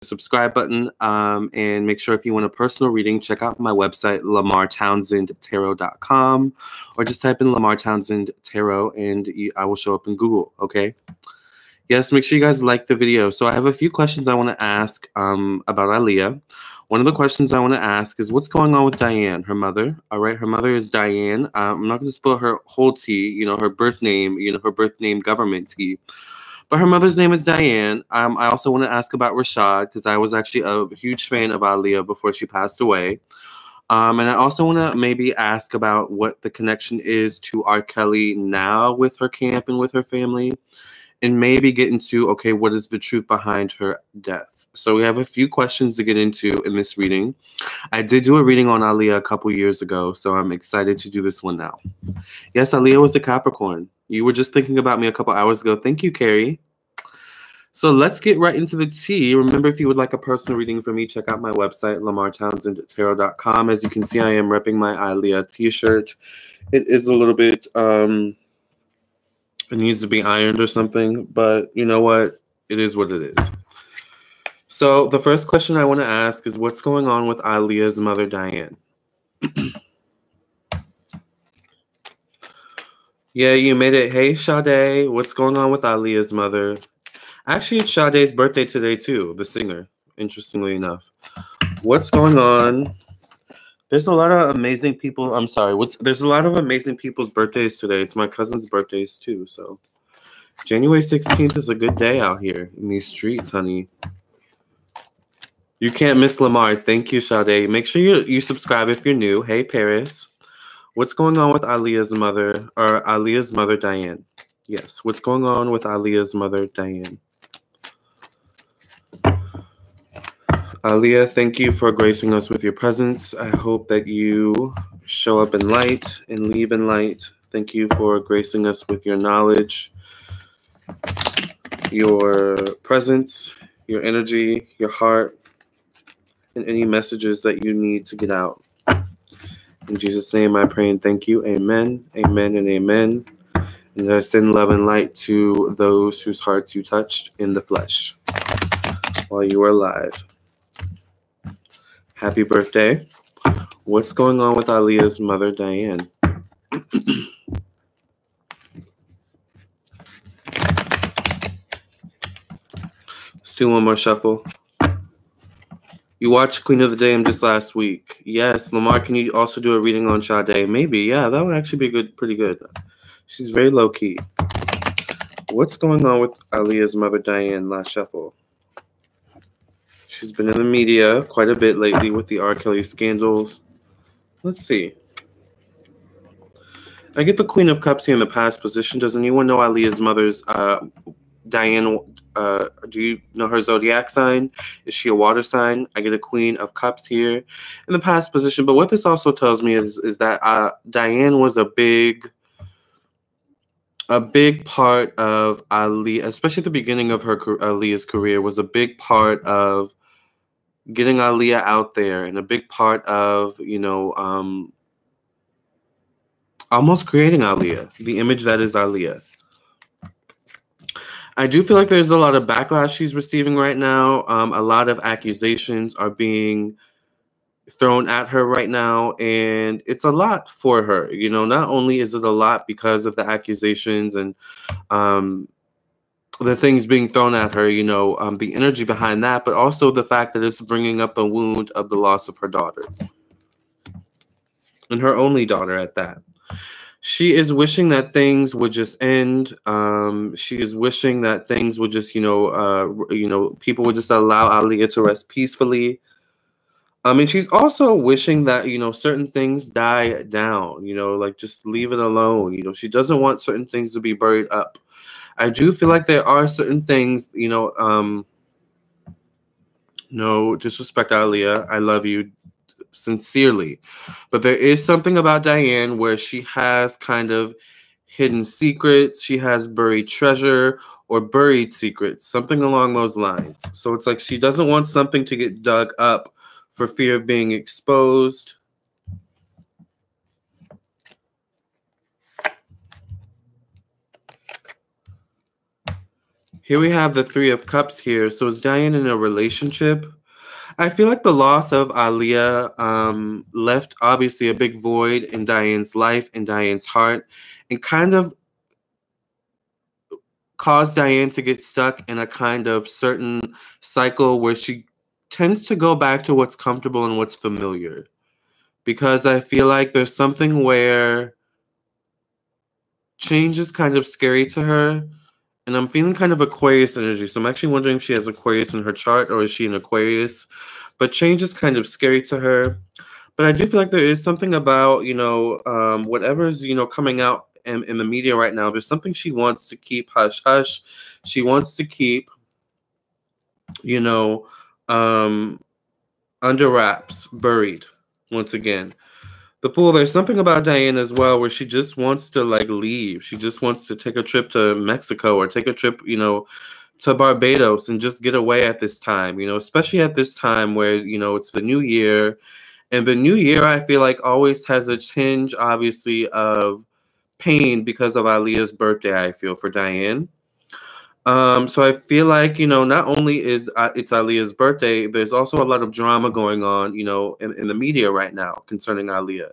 subscribe button. And make sure if you want a personal reading, check out my website, lamarrtownsendtarot.com, or just type in Lamarr Townsend Tarot and I will show up in Google, okay? Yes, make sure you guys like the video. So I have a few questions I want to ask about Aaliyah. One of the questions I want to ask is what's going on with Diane, her mother? All right, her mother is Diane. I'm not going to spill her whole tea, her birth name, her birth name government tea. But her mother's name is Diane. I also want to ask about Rashad because I was actually a huge fan of Aaliyah before she passed away. And I also want to maybe ask about what the connection is to R. Kelly now with her camp and with her family. And maybe get into, okay, what is the truth behind her death? So we have a few questions to get into in this reading. I did do a reading on Aaliyah a couple years ago, so I'm excited to do this one now. Yes, Aaliyah was a Capricorn. You were just thinking about me a couple hours ago. Thank you, Carrie. So let's get right into the tea. Remember, if you would like a personal reading from me, check out my website, lamarrtownsendtarot.com. As you can see, I am repping my Aaliyah t-shirt. It is a little bit... it needs to be ironed or something, but you know what? It is what it is. So the first question I want to ask is what's going on with Aaliyah's mother, Diane? Yeah, you made it. Hey, Sade. What's going on with Aaliyah's mother? Actually, it's Sade's birthday today, too, the singer, interestingly enough. What's going on? There's a lot of amazing people. I'm sorry. There's a lot of amazing people's birthdays today. It's my cousin's birthdays, too. So January 16th is a good day out here in these streets, honey. You can't miss Lamarr. Thank you, Sade. Make sure you subscribe if you're new. Hey, Paris. What's going on with Aaliyah's mother, or Aaliyah's mother, Diane? Yes. What's going on with Aaliyah's mother, Diane? Aaliyah, thank you for gracing us with your presence. I hope that you show up in light and leave in light. Thank you for gracing us with your knowledge, your presence, your energy, your heart, and any messages that you need to get out. In Jesus' name, I pray and thank you. Amen, amen, and amen. And I send love and light to those whose hearts you touched in the flesh while you were alive. Happy birthday. What's going on with Aaliyah's mother, Diane? Let's do one more shuffle. You watched Queen of the Day just last week. Yes, Lamarr, can you also do a reading on Sade? Maybe, yeah, that would actually be good, pretty good. She's very low-key. What's going on with Aaliyah's mother, Diane, last shuffle? She's been in the media quite a bit lately with the R. Kelly scandals. Let's see. I get the Queen of Cups here in the past position. Does anyone know Aaliyah's mother's, Diane, do you know her zodiac sign? Is she a water sign? I get a Queen of Cups here in the past position. But what this also tells me is that Diane was a big part of Aaliyah, especially at the beginning of Aaliyah's career, was a big part of getting Aaliyah out there, and a big part of, almost creating Aaliyah, the image that is Aaliyah. I do feel like there's a lot of backlash she's receiving right now. A lot of accusations are being thrown at her right now, and it's a lot for her. Not only is it a lot because of the accusations and the things being thrown at her, the energy behind that, but also the fact that it's bringing up a wound of the loss of her daughter, and her only daughter at that. She is wishing that things would just end. She is wishing that things would just, people would just allow Aaliyah to rest peacefully. And she's also wishing that, certain things die down, like just leave it alone. She doesn't want certain things to be buried up. I do feel like there are certain things, no disrespect, Aaliyah. I love you sincerely. But there is something about Diane where she has kind of hidden secrets. She has buried treasure or buried secrets, something along those lines. So it's like she doesn't want something to get dug up for fear of being exposed. Here we have the Three of Cups here. So is Diane in a relationship? I feel like the loss of Aaliyah left obviously a big void in Diane's life, in Diane's heart, and kind of caused Diane to get stuck in a kind of certain cycle where she tends to go back to what's comfortable and what's familiar. Because I feel like there's something where change is kind of scary to her. And I'm feeling kind of Aquarius energy. So I'm actually wondering if she has Aquarius in her chart or is she an Aquarius? But change is kind of scary to her. But I do feel like there is something about, whatever's, coming out in the media right now. There's something she wants to keep hush-hush. She wants to keep, under wraps, buried, once again. The Fool, there's something about Diane as well where she just wants to like leave. She just wants to take a trip to Mexico or take a trip, to Barbados and just get away at this time, especially at this time where, it's the new year. And the new year, I feel like always has a tinge, obviously, of pain because of Aaliyah's birthday, I feel, for Diane. So I feel like, not only is it's Aaliyah's birthday, there's also a lot of drama going on, in the media right now concerning Aaliyah.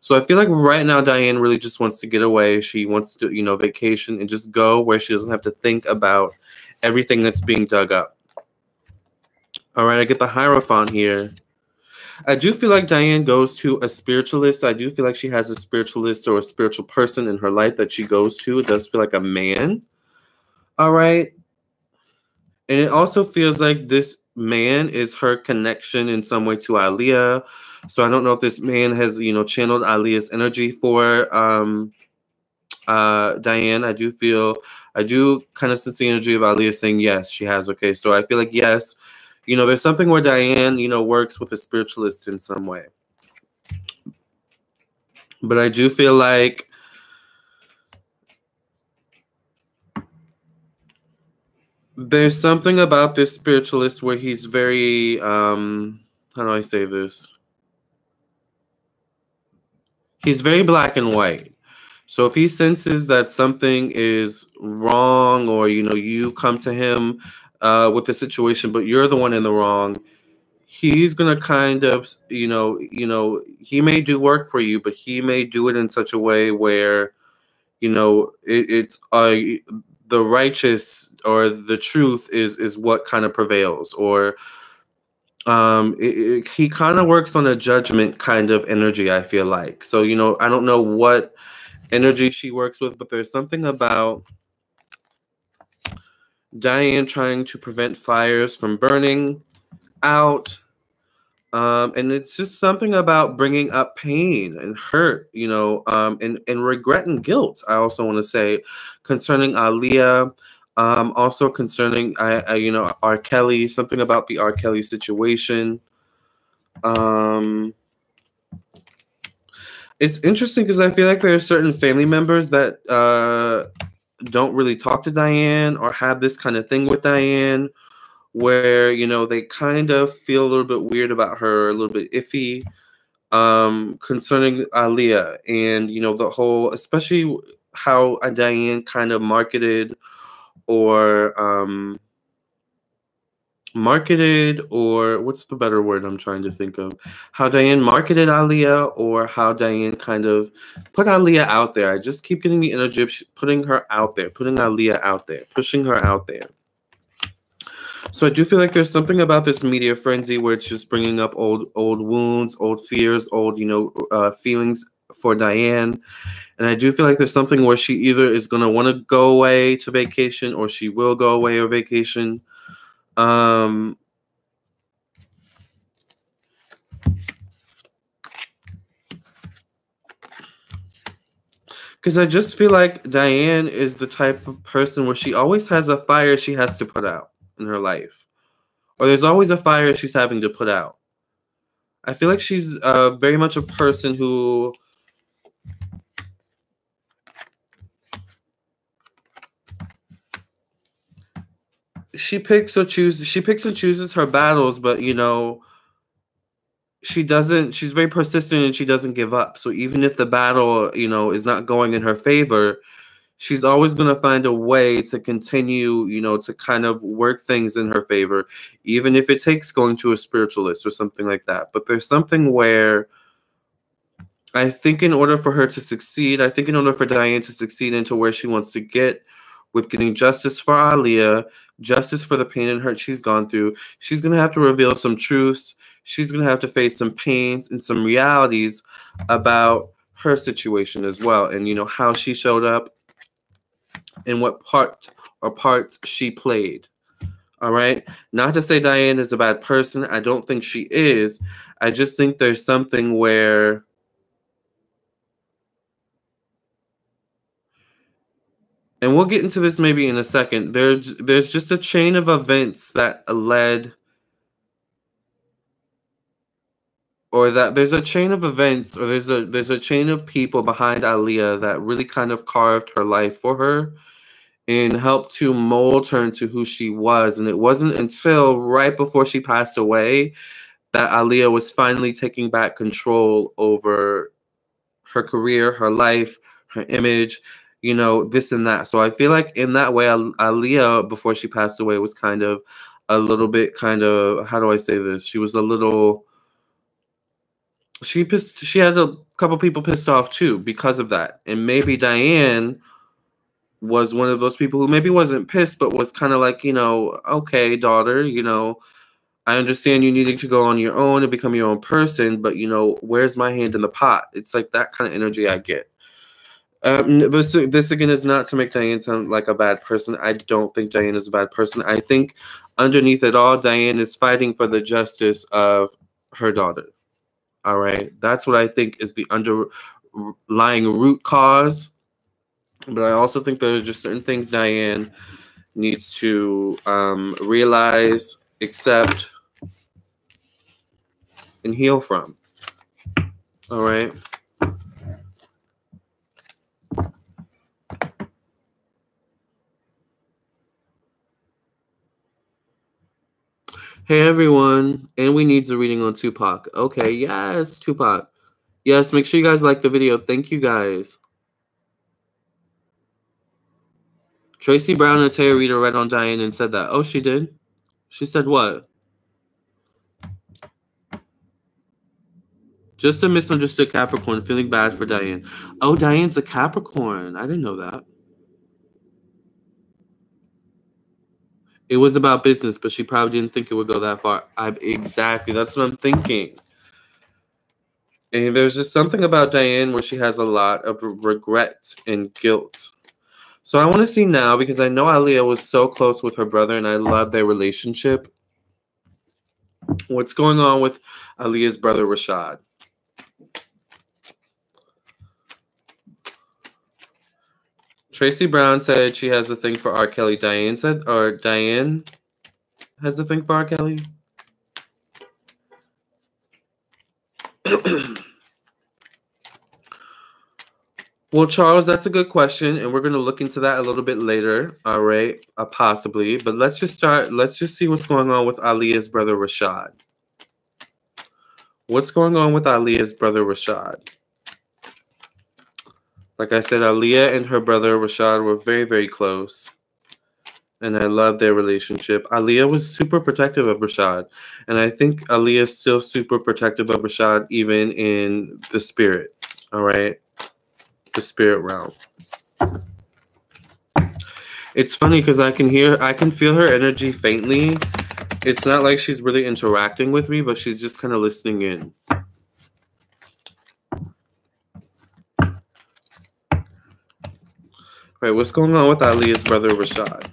So I feel like right now Diane really just wants to get away. She wants to, vacation and just go where she doesn't have to think about everything that's being dug up. All right, I get the Hierophant here. I do feel like Diane goes to a spiritualist. I do feel like she has a spiritualist or a spiritual person in her life that she goes to. It does feel like a man. All right. And it also feels like this man is her connection in some way to Aaliyah. So I don't know if this man has, channeled Aaliyah's energy for Diane. I do kind of sense the energy of Aaliyah saying yes, she has. Okay. So I feel like, yes, there's something where Diane, works with a spiritualist in some way. But I do feel like there's something about this spiritualist where he's very, how do I say this? He's very black and white. So if he senses that something is wrong or, you come to him with the situation, but you're the one in the wrong, he's going to kind of, he may do work for you, but he may do it in such a way where, it's the righteous or the truth is what kind of prevails, or he kind of works on a judgment kind of energy, I feel like. So, I don't know what energy she works with, but there's something about Diane trying to prevent fires from burning out. And it's just something about bringing up pain and hurt, and regret and guilt. I also want to say concerning Aaliyah, also concerning, R Kelly, something about the R Kelly situation. It's interesting because I feel like there are certain family members that don't really talk to Diane or have this kind of thing with Diane, where they kind of feel a little bit weird about her, a little bit iffy concerning Aaliyah, and the whole, especially how Diane kind of marketed or what's the better word I'm trying to think of, how Diane marketed Aaliyah, or how Diane kind of put Aaliyah out there. I just keep getting the energy of putting her out there, putting Aaliyah out there, pushing her out there. So I do feel like there's something about this media frenzy where it's just bringing up old wounds, old fears, old, feelings for Diane. And I do feel like there's something where she either is going to want to go away to vacation or she will go away on vacation. Because I just feel like Diane is the type of person where she always has a fire she has to put out in her life. Or there's always a fire she's having to put out. I feel like she's very much a person who she picks and chooses her battles, but she's very persistent and she doesn't give up. So even if the battle, is not going in her favor, she's always going to find a way to continue, you know, to kind of work things in her favor, even if it takes going to a spiritualist or something like that. But there's something where I think in order for her to succeed, I think in order for Diane to succeed into where she wants to get with getting justice for Aaliyah, justice for the pain and hurt she's gone through, she's going to have to reveal some truths. She's going to have to face some pains and some realities about her situation as well. And, you know, how she showed up and what part or parts she played. All right. Not to say Diane is a bad person. I don't think she is. I just think there's something where and we'll get into this maybe in a second. There's just a chain of events that led, or that there's a chain of events, or there's a chain of people behind Aaliyah that really kind of carved her life for her and helped to mold her into who she was. And it wasn't until right before she passed away that Aaliyah was finally taking back control over her career, her life, her image, you know, this and that. So I feel like in that way, Aaliyah, before she passed away, was kind of a little bit how do I say this? She was a little, she had a couple people pissed off too because of that. And maybe Diane was one of those people who maybe wasn't pissed, but was kind of like, you know, okay, daughter, you know, I understand you needing to go on your own and become your own person, but, you know, where's my hand in the pot? It's like that kind of energy I get. This again is not to make Diane sound like a bad person. I don't think Diane is a bad person. I think underneath it all, Diane is fighting for the justice of her daughter. All right. That's what I think is the underlying root cause. But I also think there are just certain things Diane needs to realize, accept, and heal from. All right. Hey everyone, and we need a reading on Tupac. Okay, yes, Tupac. Yes, make sure you guys like the video. Thank you guys. Tracy Brown and Taya Reader read on Diane and said that. Oh, she did? She said what? Just a misunderstood Capricorn, feeling bad for Diane. Oh, Diane's a Capricorn. I didn't know that. It was about business, but she probably didn't think it would go that far. Exactly. That's what I'm thinking. And there's just something about Diane where she has a lot of regret and guilt. So I want to see now, because I know Aaliyah was so close with her brother, and I love their relationship. What's going on with Aaliyah's brother, Rashad? Tracy Brown said she has a thing for R. Kelly. Diane has a thing for R. Kelly? Well, Charles, that's a good question, and we're going to look into that a little bit later, all right, possibly. But let's just see what's going on with Aaliyah's brother, Rashad. What's going on with Aaliyah's brother, Rashad? Like I said, Aaliyah and her brother, Rashad, were very, very close, and I love their relationship. Aaliyah was super protective of Rashad, and I think Aaliyah is still super protective of Rashad, even in the spirit, all right? The spirit realm. It's funny because I can feel her energy faintly. It's not like she's really interacting with me, but she's just kind of listening in. Right, what's going on with Aaliyah's brother Rashad?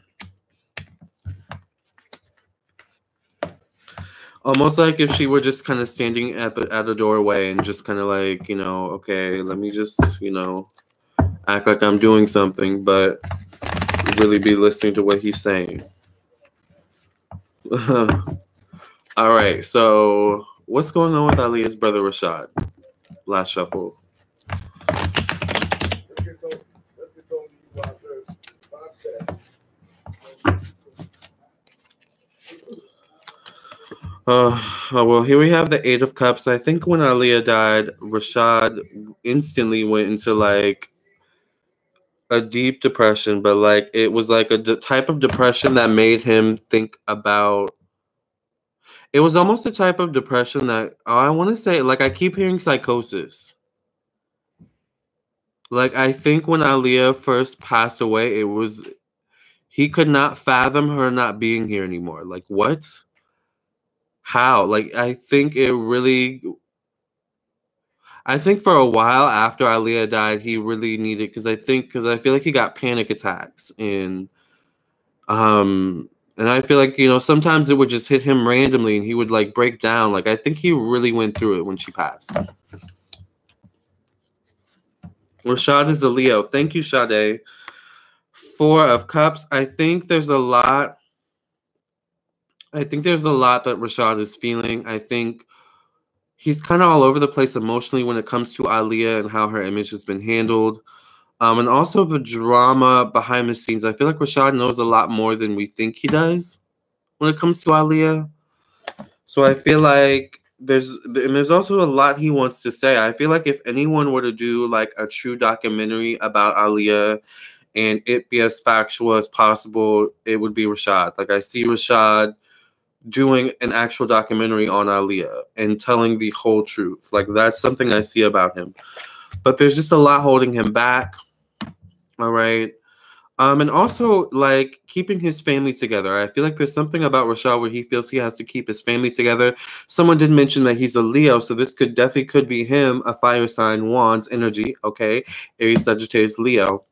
Almost like if she were just kind of standing at a doorway and just kind of like, you know, okay, let me just, you know, act like I'm doing something, but really be listening to what he's saying. All right, so what's going on with Aaliyah's brother Rashad? Last shuffle. Well, here we have the Eight of Cups. I think when Aaliyah died, Rashad instantly went into like a deep depression, but like it was like a type of depression that made him think about. It was almost a type of depression that I want to say, like I keep hearing psychosis. Like I think when Aaliyah first passed away, it was he could not fathom her not being here anymore. Like what? How? Like I think it really. I think for a while after Aaliyah died, he really needed because I feel like he got panic attacks and I feel like sometimes it would just hit him randomly and he would like break down. Like I think he really went through it when she passed. Rashad is a Leo. Thank you, Sade. 4 of Cups. I think there's a lot. I think there's a lot that Rashad is feeling. I think he's kind of all over the place emotionally when it comes to Aaliyah and how her image has been handled. And also the drama behind the scenes. I feel like Rashad knows a lot more than we think he does when it comes to Aaliyah. So I feel like there's also a lot he wants to say. I feel like if anyone were to do like a true documentary about Aaliyah and it be as factual as possible, it would be Rashad. Like I see Rashad doing an actual documentary on Aaliyah and telling the whole truth. Like that's something I see about him. But there's just a lot holding him back. All right. And also like keeping his family together. I feel like there's something about Rashad where he feels he has to keep his family together. Someone did mention that he's a Leo, so this could be him, a fire sign, Wands energy, okay? Aries, Sagittarius, Leo.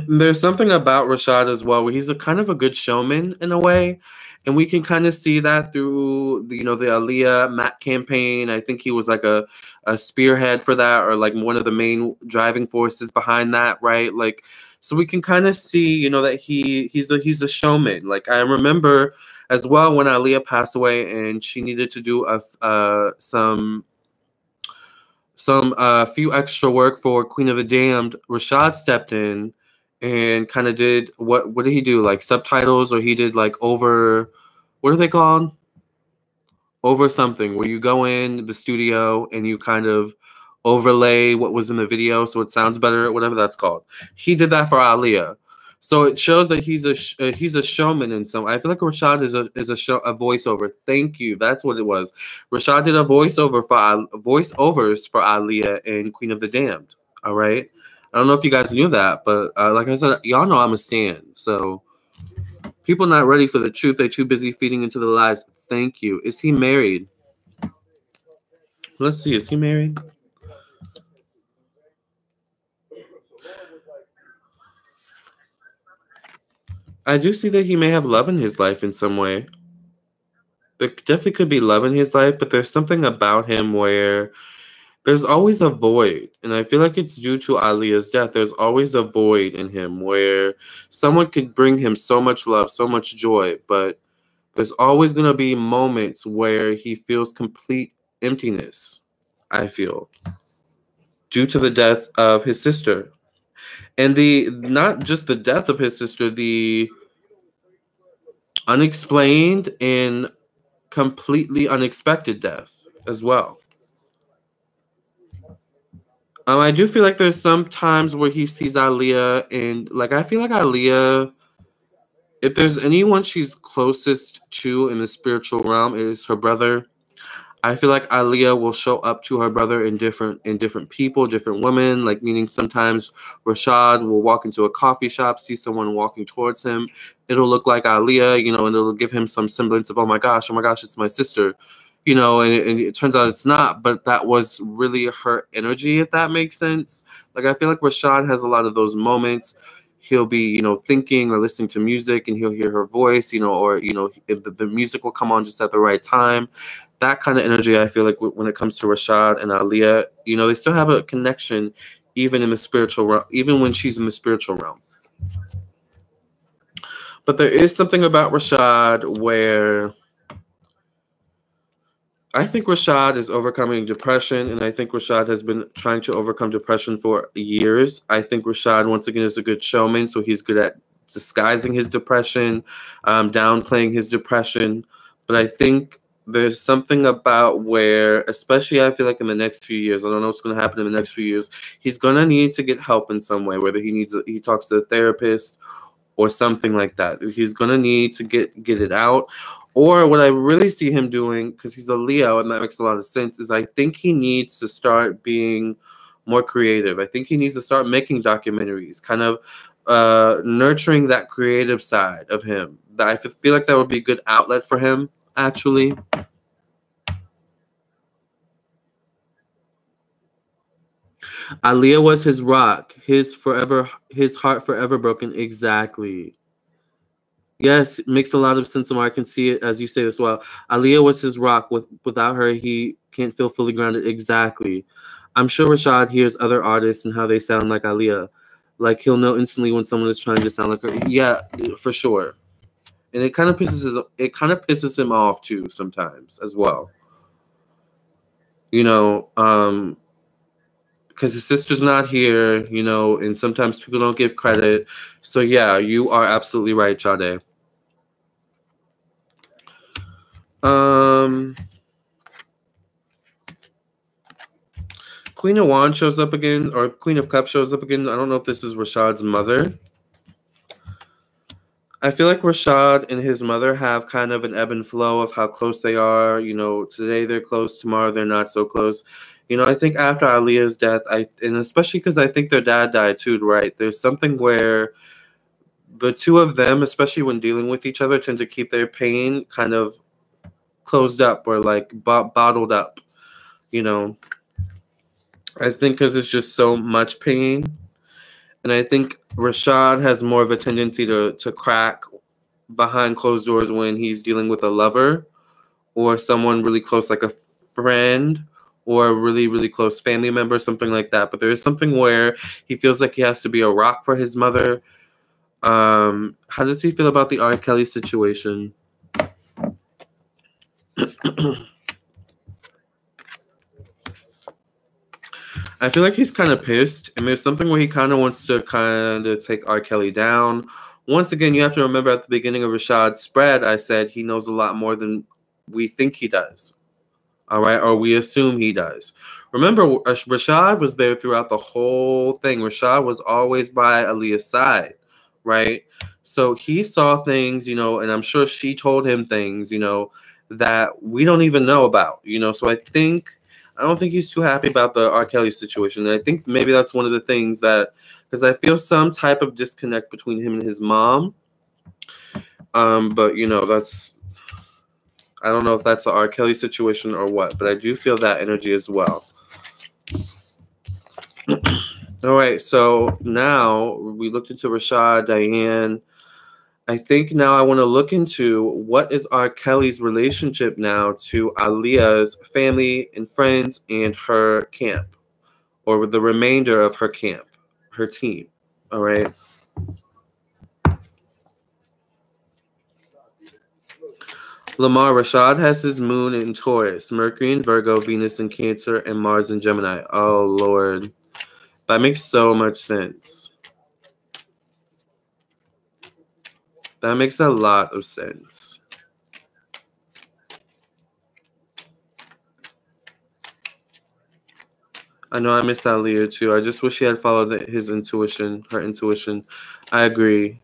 There's something about Rashad as well where he's a kind of a good showman in a way. And we can kind of see that through the Aaliyah Matt campaign. I think he was like a spearhead for that, or like one of the main driving forces behind that, right? Like, so we can kind of see, that he's a showman. Like I remember as well when Aaliyah passed away and she needed to do some few extra work for Queen of the Damned. Rashad stepped in and kind of did what did he do? Like subtitles, or he did like over, what are they called? Over something, where you go in the studio and you kind of overlay what was in the video so it sounds better, whatever that's called. He did that for Aaliyah. So it shows that he's a showman in some. I feel like Rashad is a voiceover. Thank you. That's what it was. Rashad did a voiceovers for Aaliyah and Queen of the Damned. All right. I don't know if you guys knew that, but like I said, y'all know I'm a stan. So people not ready for the truth. They're too busy feeding into the lies. Thank you. Is he married? Let's see. Is he married? I do see that he may have love in his life in some way. There definitely could be love in his life, but there's something about him where there's always a void. And I feel like it's due to Aaliyah's death. There's always a void in him where someone could bring him so much love, so much joy, but there's always going to be moments where he feels complete emptiness, I feel, due to the death of his sister. And not just the death of his sister, the unexplained and completely unexpected death as well. I do feel like there's some times where he sees Aaliyah, and like I feel like Aaliyah, if there's anyone she's closest to in the spiritual realm, it is her brother. I feel like Aaliyah will show up to her brother in different people, different women. Like meaning sometimes Rashad will walk into a coffee shop, see someone walking towards him. It'll look like Aaliyah, and it'll give him some semblance of, oh my gosh, it's my sister. And it turns out it's not, but that was really her energy, if that makes sense. Like, I feel like Rashad has a lot of those moments. He'll be, thinking or listening to music and he'll hear her voice, or, the music will come on just at the right time. That kind of energy, I feel like when it comes to Rashad and Aaliyah, they still have a connection even in the spiritual realm, even when she's in the spiritual realm. But there is something about Rashad where I think Rashad is overcoming depression, and I think Rashad has been trying to overcome depression for years. I think Rashad, once again, is a good showman, so he's good at disguising his depression, downplaying his depression. But I think there's something about where, especially I feel like in the next few years, I don't know what's going to happen in the next few years, he's going to need to get help in some way, whether he talks to a therapist or something like that. He's going to need to get it out. Or what I really see him doing, because he's a Leo, and that makes a lot of sense, is I think he needs to start being more creative. I think he needs to start making documentaries, kind of nurturing that creative side of him. I feel like that would be a good outlet for him, actually. Aaliyah was his rock, his heart forever broken. Exactly. Yes, it makes a lot of sense, and I can see it as you say as well. Aaliyah was his rock. Without her, he can't feel fully grounded. Exactly. I'm sure Rashad hears other artists and how they sound like Aaliyah. Like he'll know instantly when someone is trying to sound like her. Yeah, for sure. And it kind of pisses him off too sometimes as well. You know, because his sister's not here, you know, and sometimes people don't give credit. So yeah, you are absolutely right, Jade. Queen of Wands shows up again, or Queen of Cups shows up again. I don't know if this is Rashad's mother. I feel like Rashad and his mother have kind of an ebb and flow of how close they are. You know, today they're close, tomorrow they're not so close. You know, I think after Aaliyah's death, and especially because I think their dad died too, right? There's something where the two of them, especially when dealing with each other, tend to keep their pain kind of closed up or like bottled up, you know. I think because it's just so much pain. And I think Rashad has more of a tendency to crack behind closed doors when he's dealing with a lover or someone really close, like a friend or a really, really close family member, something like that. But there is something where he feels like he has to be a rock for his mother. How does he feel about the R Kelly situation? I feel like he's kind of pissed, and there's something where he kind of wants to kind of take R. Kelly down. Once again, you have to remember at the beginning of Rashad's spread, I said he knows a lot more than we think he does. All right, or we assume he does. Remember, Rashad was there throughout the whole thing. Rashad was always by Aaliyah's side, right? So he saw things, you know, and I'm sure she told him things, you know, that we don't even know about, you know. So I don't think he's too happy about the R. Kelly situation. And I think maybe that's one of the things that, because I feel some type of disconnect between him and his mom. But, you know, I don't know if that's the R. Kelly situation or what, but I do feel that energy as well. All right, so now we looked into Rashad, Diane. I think now I want to look into what is R. Kelly's relationship now to Aaliyah's family and friends and her camp, or the remainder of her camp, her team. All right. Lamarr, Rashad has his moon in Taurus, Mercury in Virgo, Venus in Cancer, and Mars in Gemini. Oh, Lord. That makes so much sense. That makes a lot of sense. I know I missed Aaliyah too. I just wish he had followed his intuition, her intuition. I agree.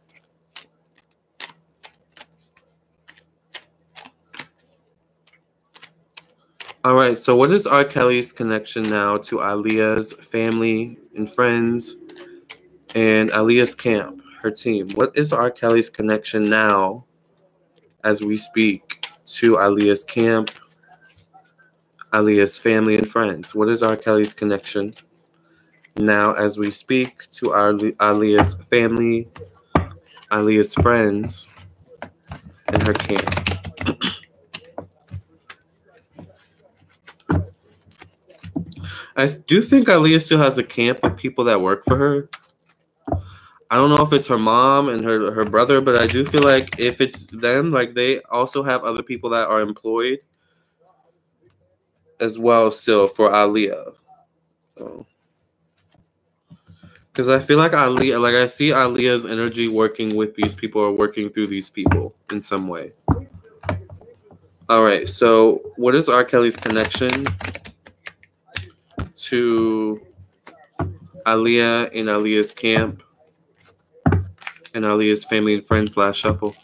All right, so what is R. Kelly's connection now to Aaliyah's family and friends and Aaliyah's camp, her team? What is R. Kelly's connection now as we speak to Aaliyah's camp, Aaliyah's family and friends? What is R. Kelly's connection now as we speak to Aaliyah's family, Aaliyah's friends, and her camp? I do think Aaliyah still has a camp of people that work for her. I don't know if it's her mom and her brother, but I do feel like if it's them, like they also have other people that are employed as well still for Aaliyah. Because I feel like Aaliyah, like I see Aaliyah's energy working with these people or working through these people in some way. All right, so what is R. Kelly's connection to Aaliyah and Aaliyah's camp and Aaliyah's family and friends last shuffle?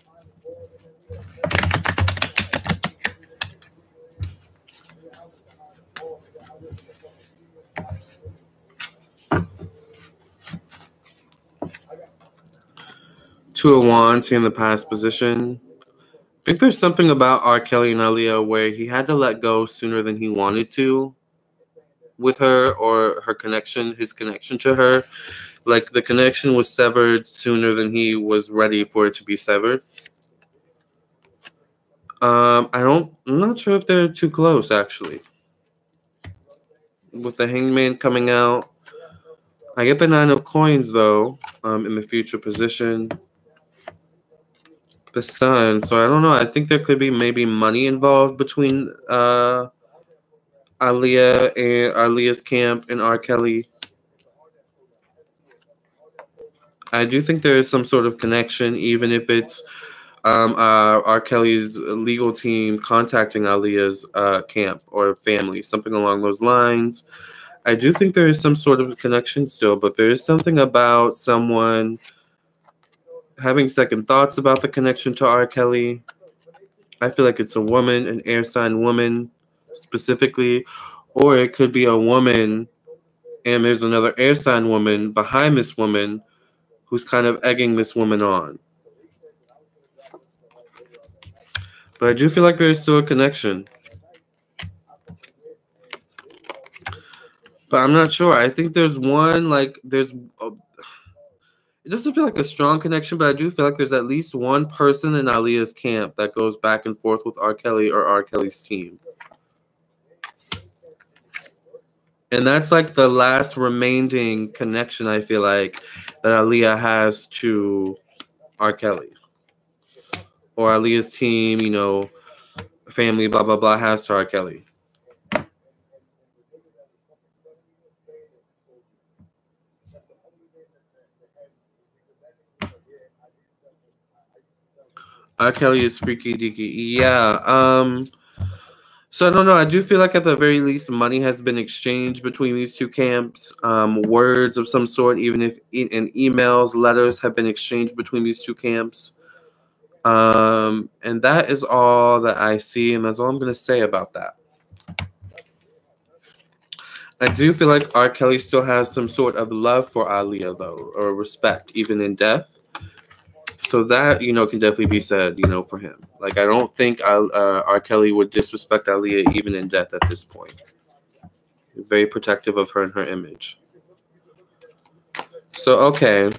Two of Wands here in the past position. I think there's something about R. Kelly and Aaliyah where he had to let go sooner than he wanted to with her, or her connection, his connection to her. Like the connection was severed sooner than he was ready for it to be severed. I'm not sure if they're too close actually. With the Hangman coming out, I get the 9 of Coins though, in the future position. The Sun, so I don't know. I think there could be maybe money involved between Aaliyah and Aaliyah's camp and R. Kelly. I do think there is some sort of connection, even if it's R. Kelly's legal team contacting Aaliyah's camp or family, something along those lines. I do think there is some sort of connection still, but there is something about someone having second thoughts about the connection to R. Kelly. I feel like it's a woman, an air sign woman specifically, or it could be a woman and there's another air sign woman behind this woman who's kind of egging this woman on. But I do feel like there's still a connection. But I'm not sure. I think there's one, like, it doesn't feel like a strong connection, but I do feel like there's at least one person in Aaliyah's camp that goes back and forth with R. Kelly or R. Kelly's team. And that's like the last remaining connection, I feel like, that Aaliyah has to R. Kelly. Or Aaliyah's team, you know, family, blah, blah, blah, has to R. Kelly. R. Kelly is freaky deaky. Yeah. So I don't know. I do feel like at the very least, money has been exchanged between these two camps. Words of some sort, even if in emails, letters have been exchanged between these two camps. And that is all that I see, and that's all I'm going to say about that. I do feel like R. Kelly still has some sort of love for Aaliyah, though, or respect, even in death. So that, you know, can definitely be said, you know, for him. Like, I don't think R. Kelly would disrespect Aaliyah even in death at this point. Very protective of her and her image. So, okay.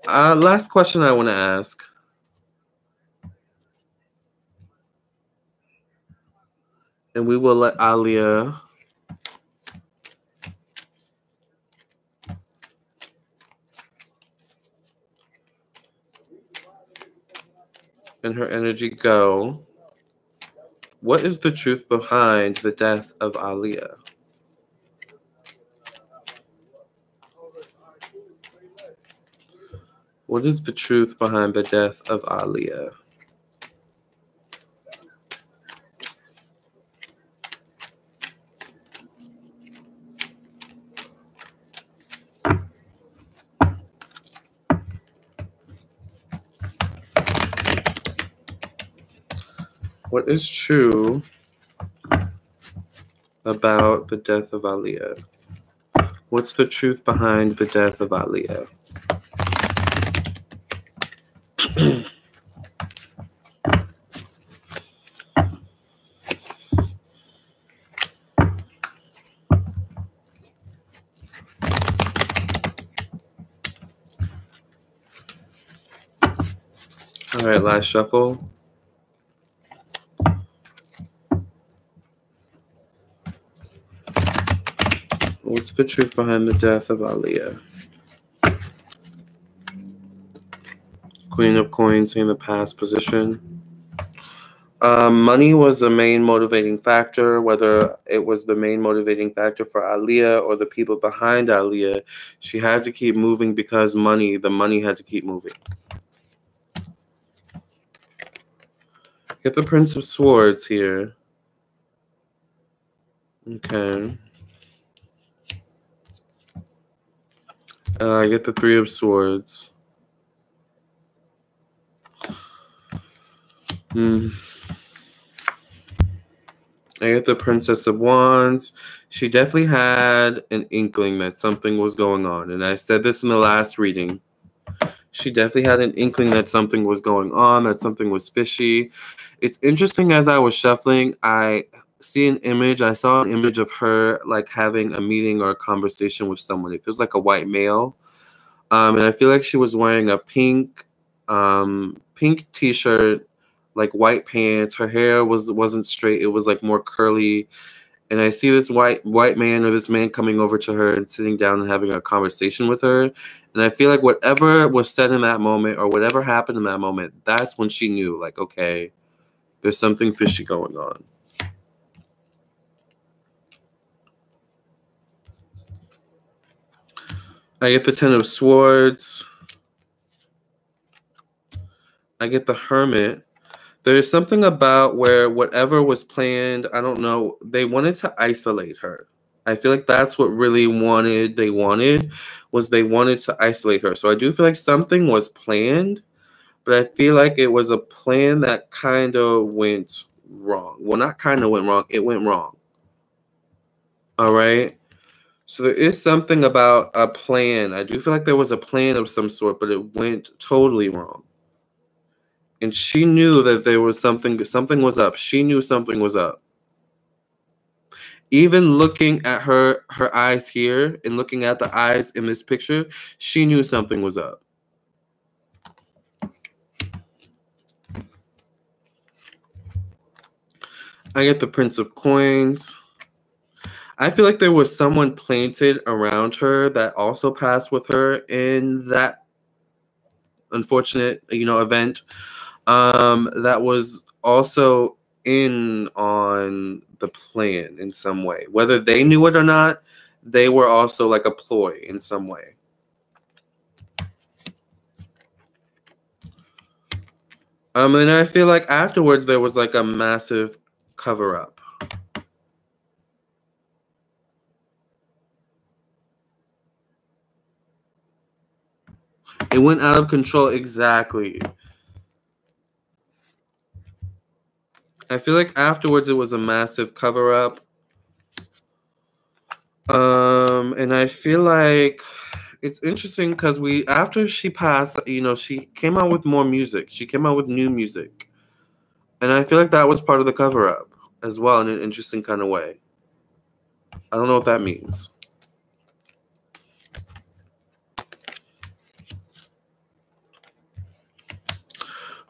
Last question I want to ask. And we will let Aaliyah and her energy go. What is the truth behind the death of Aaliyah? What is the truth behind the death of Aaliyah? What is true about the death of Aaliyah? What's the truth behind the death of Aaliyah? All right, last shuffle. What's the truth behind the death of Aaliyah? Queen of Coins in the past position. Money was the main motivating factor, whether it was the main motivating factor for Aaliyah or the people behind Aaliyah. She had to keep moving because the money had to keep moving. Get the Prince of Swords here. Okay. I get the Three of Swords. I get the Princess of Wands. She definitely had an inkling that something was going on. And I said this in the last reading. She definitely had an inkling that something was going on, that something was fishy. It's interesting, as I was shuffling, I saw an image of her like having a meeting or a conversation with someone. It feels like a white male. And I feel like she was wearing a pink t-shirt, like white pants. Her hair wasn't straight. It was like more curly. And I see this white man or this man coming over to her and sitting down and having a conversation with her. And I feel like whatever was said in that moment or whatever happened in that moment, that's when she knew, like, okay, there's something fishy going on. I get the Ten of Swords. I get the Hermit. There's something about where whatever was planned, I don't know, they wanted to isolate her. I feel like that's what really they wanted to isolate her. So I do feel like something was planned, but I feel like it was a plan that kind of went wrong. Well, not kind of went wrong. It went wrong. All right. So there is something about a plan. I do feel like there was a plan of some sort, but it went totally wrong. And she knew that there was something was up. She knew something was up. Even looking at her eyes here and looking at the eyes in this picture, she knew something was up. I get the Prince of Coins. I feel like there was someone planted around her that also passed with her in that unfortunate, event. That was also in on the plan in some way. Whether they knew it or not, they were also like a ploy in some way. And I feel like afterwards there was like a massive cover-up. It went out of control. Exactly. I feel like afterwards it was a massive cover-up. And I feel like it's interesting because after she passed, she came out with more music. She came out with new music. And I feel like that was part of the cover-up as well in an interesting kind of way. I don't know what that means.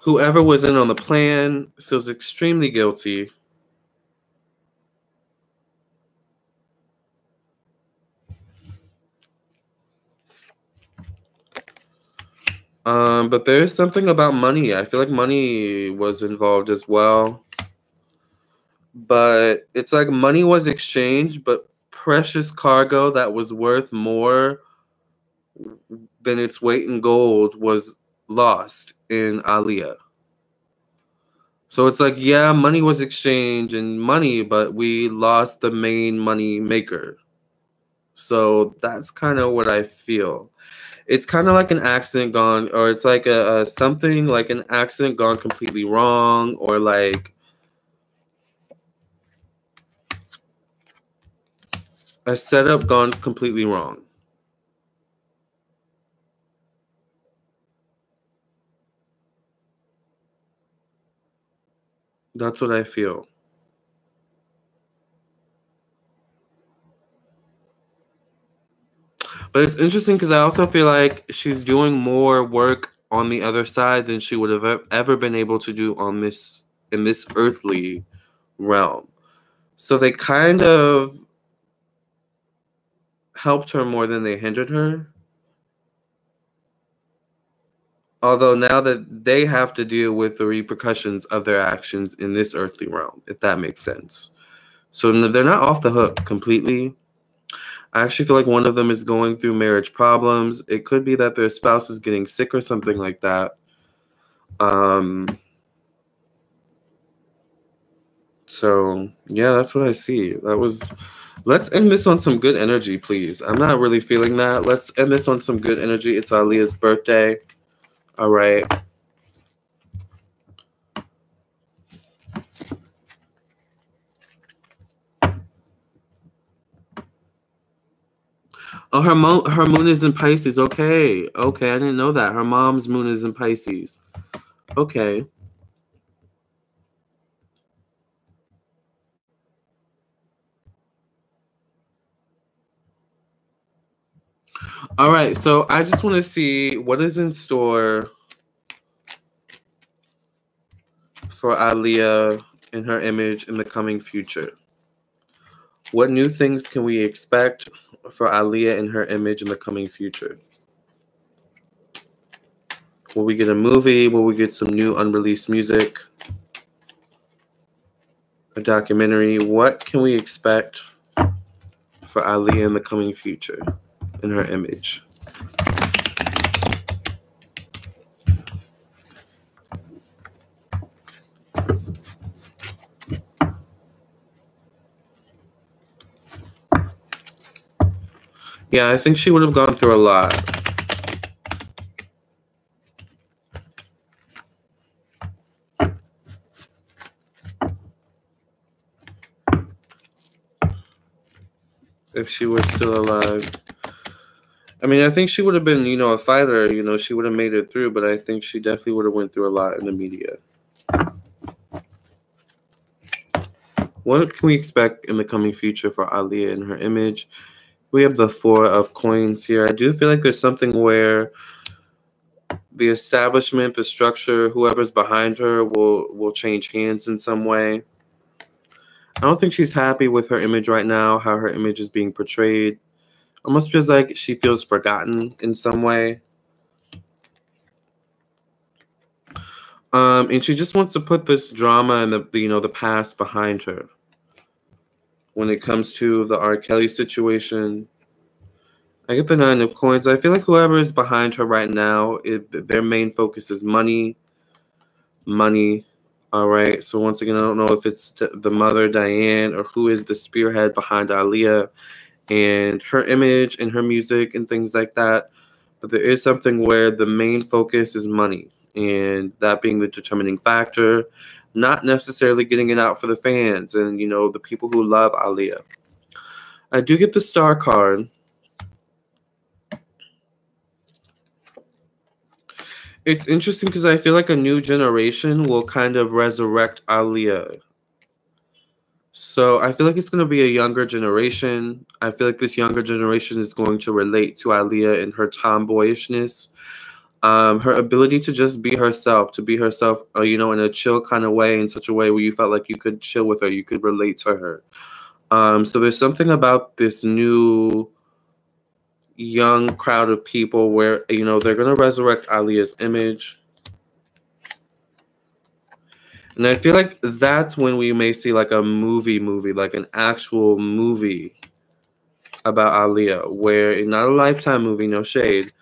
Whoever was in on the plan feels extremely guilty. But there is something about money. I feel like money was involved as well. But it's like money was exchanged, but precious cargo that was worth more than its weight in gold was lost in Aaliyah. So it's like, yeah, money was exchanged and money, but we lost the main money maker. So that's kind of what I feel. It's kind of like an accident gone, or it's like something like an accident gone completely wrong, or like a setup gone completely wrong. That's what I feel. But it's interesting because I also feel like she's doing more work on the other side than she would have ever been able to do in this earthly realm. So they kind of helped her more than they hindered her. Although now that they have to deal with the repercussions of their actions in this earthly realm, if that makes sense. So they're not off the hook completely. I actually feel like one of them is going through marriage problems. It could be that their spouse is getting sick or something like that. So, yeah, that's what I see. That was... Let's end this on some good energy, please. I'm not really feeling that. Let's end this on some good energy. It's Aaliyah's birthday. All right. Oh, her moon is in Pisces. Okay. Okay, I didn't know that. Her mom's moon is in Pisces. Okay. All right, so I just want to see what is in store for Aaliyah and her image in the coming future. What new things can we expect for Aaliyah and her image in the coming future? Will we get a movie? Will we get some new unreleased music? A documentary? What can we expect for Aaliyah in the coming future in her image? Yeah, I think she would have gone through a lot. If she was still alive. I mean, I think she would have been, you know, a fighter. You know, she would have made it through, but I think she definitely would have went through a lot in the media. What can we expect in the coming future for Aaliyah and her image? We have the Four of Coins here. I do feel like there's something where the establishment, the structure, whoever's behind her will change hands in some way. I don't think she's happy with her image right now, how her image is being portrayed. Almost feels like she feels forgotten in some way. And she just wants to put this drama and the past behind her. When it comes to the R. Kelly situation, I get the Nine of Coins. I feel like whoever is behind her right now, their main focus is money. Money. All right. So once again, I don't know if it's the mother, Diane, or who is the spearhead behind Aaliyah and her image and her music and things like that. But there is something where the main focus is money, and that being the determining factor, not necessarily getting it out for the fans and, you know, the people who love Aaliyah. I do get the Star card. It's interesting because I feel like a new generation will kind of resurrect Aaliyah. So I feel like it's going to be a younger generation. I feel like this younger generation is going to relate to Aaliyah and her tomboyishness. Her ability to just be herself, you know, in a chill kind of way, in such a way where you felt like you could chill with her, you could relate to her. So there's something about this new young crowd of people where, you know, they're going to resurrect Aaliyah's image. And I feel like that's when we may see like a movie, like an actual movie about Aaliyah, where not a Lifetime movie, no shade,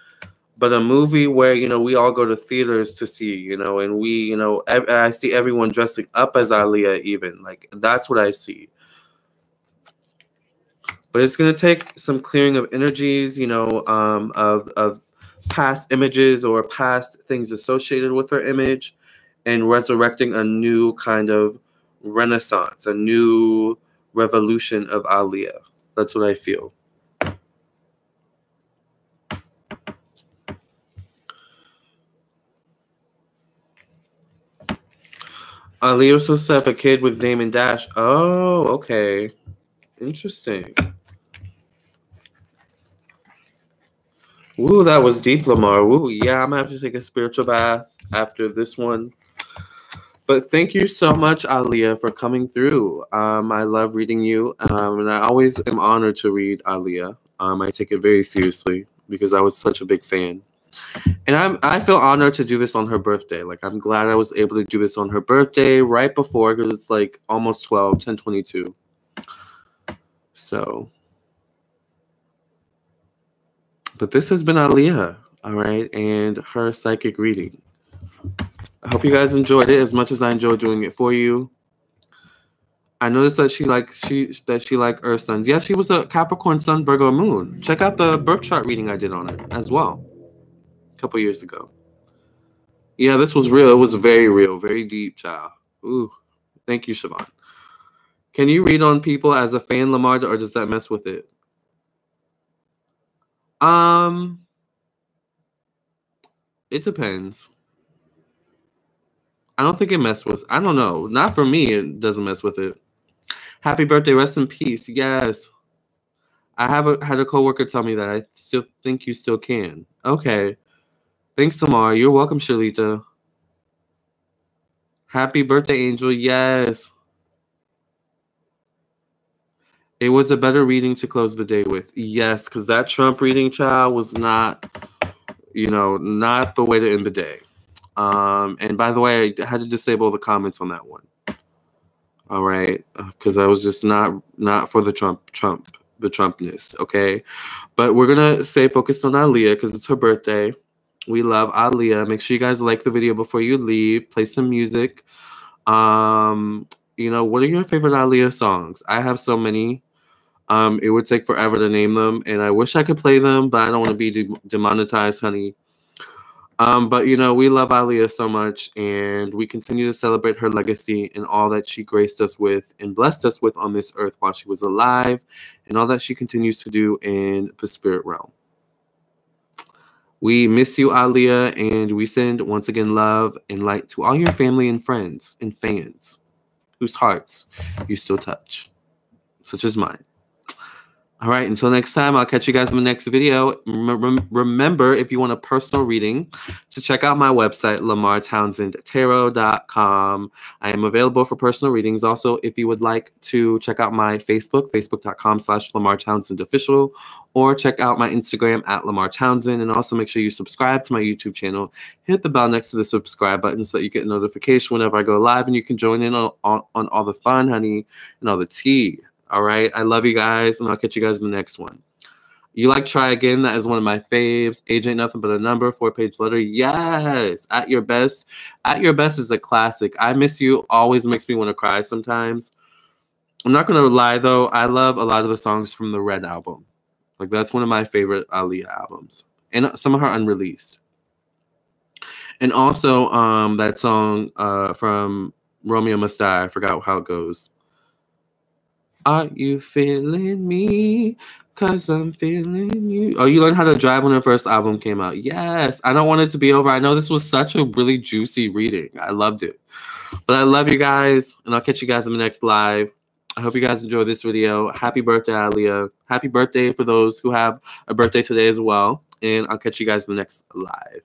but a movie where, you know, we all go to theaters to see, you know, and we, you know, I see everyone dressing up as Aaliyah even. Like, that's what I see. But it's going to take some clearing of energies, you know, of past images or past things associated with her image, and resurrecting a new kind of renaissance, a new revolution of Aaliyah. That's what I feel. Aaliyah was supposed to have a kid with Damon Dash. Oh, okay. Interesting. Woo, that was deep, Lamarr. Woo, yeah, I'm going to have to take a spiritual bath after this one. But thank you so much, Aaliyah, for coming through. I love reading you, and I always am honored to read Aaliyah. I take it very seriously because I was such a big fan. And I feel honored to do this on her birthday. Like, I'm glad I was able to do this on her birthday right before, because it's like almost 12, 10:22. So, but this has been Aaliyah, all right, and her psychic reading. I hope you guys enjoyed it as much as I enjoyed doing it for you. I noticed that she liked Earth signs. Yeah, she was a Capricorn Sun, Virgo Moon. Check out the birth chart reading I did on it as well a couple years ago. Yeah, this was real. It was very real, very deep, child. Ooh, thank you, Siobhan. Can you read on people as a fan, Lamarr, or does that mess with it? It depends. I don't think it messed with. I don't know. Not for me. It doesn't mess with it. Happy birthday. Rest in peace. Yes. I had a coworker tell me that. I still think you still can. Okay. Thanks, Lamarr. You're welcome, Shalita. Happy birthday, Angel. Yes. It was a better reading to close the day with. Yes, because that Trump reading, child, was not, not the way to end the day. And by the way, I had to disable the comments on that one. All right, because I was just not for the Trumpness. Okay, but we're gonna stay focused on Aaliyah because it's her birthday. We love Aaliyah. Make sure you guys like the video before you leave. Play some music. What are your favorite Aaliyah songs? I have so many. It would take forever to name them, and I wish I could play them, but I don't want to be demonetized, honey. But we love Aaliyah so much, and we continue to celebrate her legacy and all that she graced us with and blessed us with on this earth while she was alive, and all that she continues to do in the spirit realm. We miss you, Aaliyah, and we send once again love and light to all your family and friends and fans whose hearts you still touch, such as mine. All right, until next time, I'll catch you guys in the next video. Remember, if you want a personal reading, to check out my website, lamarrtownsendtarot.com. I am available for personal readings. Also, if you would like to check out my Facebook, facebook.com/LamarrTownsendOfficial, or check out my Instagram at Lamarr Townsend. And also make sure you subscribe to my YouTube channel. Hit the bell next to the subscribe button so that you get a notification whenever I go live, and you can join in on all the fun, honey, and all the tea. All right. I love you guys, and I'll catch you guys in the next one. You like Try Again? That is one of my faves. Age Ain't Nothing But a Number, 4-page letter. Yes. At Your Best. At Your Best is a classic. I Miss You always makes me want to cry sometimes. I'm not going to lie, though. I love a lot of the songs from the Red album. Like, that's one of my favorite Aaliyah albums. And some of her unreleased. And also that song from Romeo Must Die. I forgot how it goes. Are you feeling me? 'Cause I'm feeling you. Oh, you learned how to drive when her first album came out. Yes. I don't want it to be over. I know this was such a really juicy reading. I loved it. But I love you guys, and I'll catch you guys in the next live. I hope you guys enjoyed this video. Happy birthday, Aaliyah. Happy birthday for those who have a birthday today as well. And I'll catch you guys in the next live.